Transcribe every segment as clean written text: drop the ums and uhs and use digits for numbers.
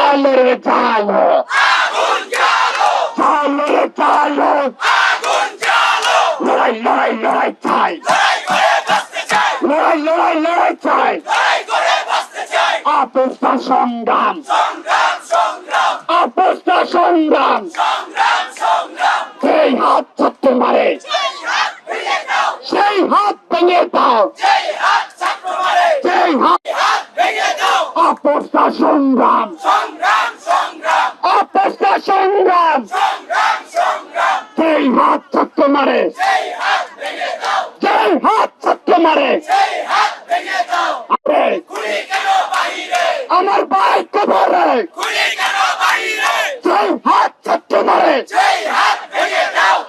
চালো রে চালো, চালো রে চালো, লড়াই লড়াই লড়াই চাই, লড়াই লড়াই লড়াই চাই, আপোষটা সংগ্রাম, আপোষটা সংগ্রাম, সেই হাত ছাত্র মারে, সেই হাত ভেঙে দাও, সেই হাত আপোষটা সংগ্রাম, আপোষটা সংগ্রাম, সেই হাত ছাত্র মারে, সেই হাত ছাত্র মারে, আমার ভাই কবরে সেই হাত ছাত্র মারে,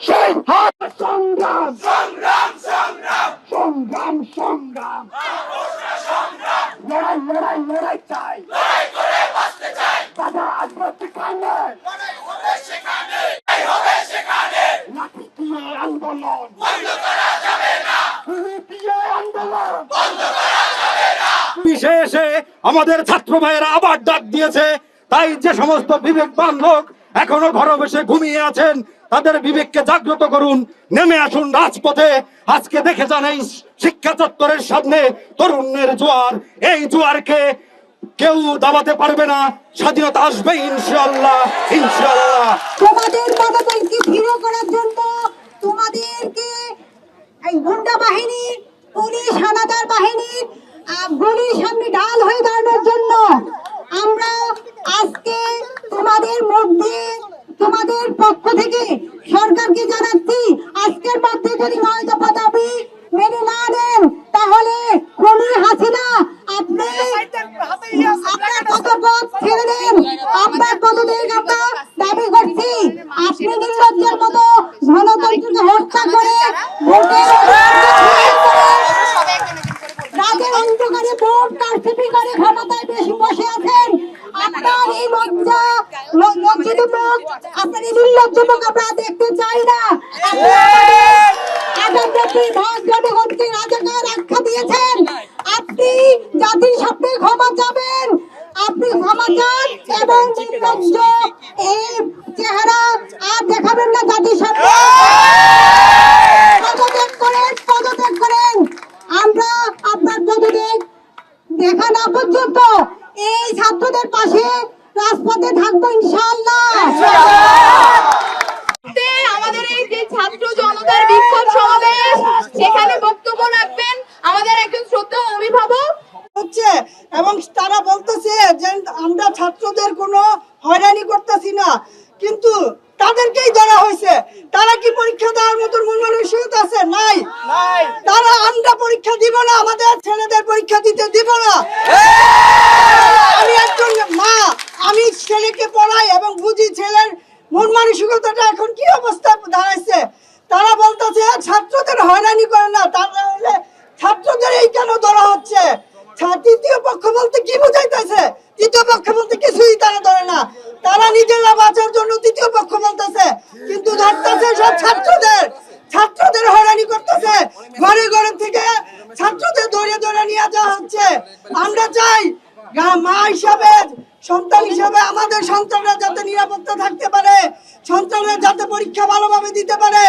সেই হাত সংগ্রাম, সংগ্রাম সংগ্রাম, লড়াই লড়াই লড়াই চাই, বাধা আসবে সেখানে, লাঠি দিয়ে আন্দোলন, গুলি দিয়ে আন্দোলন, বিশেষে আমাদের ছাত্র ভাইয়েরা আবার ডাক দিয়েছে। তাই যে সমস্ত বিবেকবান লোক এখনো ঘরে বসে ঘুমিয়ে আছেন, তাদের বিবেককে জাগ্রত করুন, নেমে আসুন রাজপথে। আজকে দেখে যান এই শিক্ষা চত্বরের সামনে তরুণের জোয়ার, এই জোয়ারকে কেউ দাবাতে পারবে না। স্বাধীনতা আসবে ইনশাআল্লাহ, ইনশাআল্লাহ। তোমাদের মনোবলকে দৃঢ় করার জন্য তোমাদেরকে এই গুন্ডা বাহিনী, পুলিশ, হানাদার বাহিনীর গুলির সামনে ঢাল হয়ে দাঁড়ানোর জন্য আমরা আজকে তোমাদের মধ্যে, তোমাদের পক্ষ থেকে সরকারকে জানাচ্ছি, আজকের মধ্যে যদি 9 দফা দাবি মেনে না নেন তাহলে খুনি হাসিনা আপনি আপনার পদপথ ছেড়ে দেন, আপনার পদত্যাগ আমরা দাবি করছি। আপনি নির্লজ্জের মতো গণতন্ত্রকে হত্যা করে ভোটের রাতের অন্ধকারে ভোট কারচুপি করে ক্ষমতায় বেশি বসে আছেন। আপনার এই লজ্জিত মুখ, আপনার এই নির্লজ্জ মুখ আমরা দেখতে চাই না। জনগণকে রাজাকার আখ্যা দিয়েছেন, আপনি জাতির সামনে ক্ষমা চাবেন, আপনি ক্ষমা চান এবং নির্লজ্জ এই চেহারা আর দেখাবেন না জাতির সামনে। পদত্যাগ করেন, পদত্যাগ করেন। আমরা আপনার পদত্যাগ দেখা না পর্যন্ত এই ছাত্রদের পাশে রাজপথে থাকবো ইনশাআল্লাহ। আমাদের এই যে ছাত্র জনতার বিক্ষোভ সমাবেশ, সেখানে বক্তব্য রাখবেন আমাদের একজন শ্রদ্ধেয় অভিভাবক হচ্ছে, এবং তারা বলতেছে যে আমরা ছাত্রদের কোনো হয়রানি করতেছি না, কিন্তু তাদেরকেই ধরা হয়েছে। তারা কি পরীক্ষা দেওয়ার মতন মন মানসিকতা আছে? নাই। তারা আমরা পরীক্ষা দিব না, আমাদের ছেলেদের পরীক্ষা দিতে দিব না। আমি একজন মা, আমি ছেলেকে পড়াই এবং বুঝি ছেলের মন মানসিকতাটা এখন কি অবস্থা দাঁড়াইছে। তারা বলতেছে ছাত্রদের হয়রানি করে না, তাহলে ছাত্রদের এই কেন ধরা হচ্ছে? তৃতীয় পক্ষ বলতে কি বুঝাইতেছে? তৃতীয় পক্ষ বলতে কিছুই তারা ধরে না, তারা নিজেরা বাঁচার জন্য তৃতীয় পক্ষ বলতেছে, কিন্তু ধরতেছে সব ছাত্রদের হয়রানি করতেছে। ঘরে ঘরে থেকে ছাত্রদের ধরে ধরে নিয়ে যাওয়া হচ্ছে। আমরা চাই মা হিসাবে, সন্তান হিসাবে আমাদের সন্তানরা যাতে নিরাপত্তা থাকতে পারে, সন্তানরা যাতে পরীক্ষা ভালোভাবে দিতে পারে,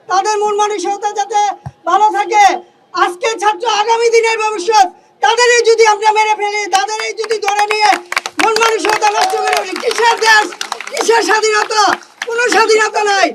তাদের মন মানসিকতা যাতে ভালো থাকে। আজকে ছাত্র আগামী দিনের ভবিষ্যৎ, তাদেরই যদি আমরা মেরে ফেলি, তাদেরই যদি ধরে নিয়ে মন মানসিকতা নষ্ট করে, কিসের দেশ, কিসের স্বাধীনতা? কোনো স্বাধীনতা নাই।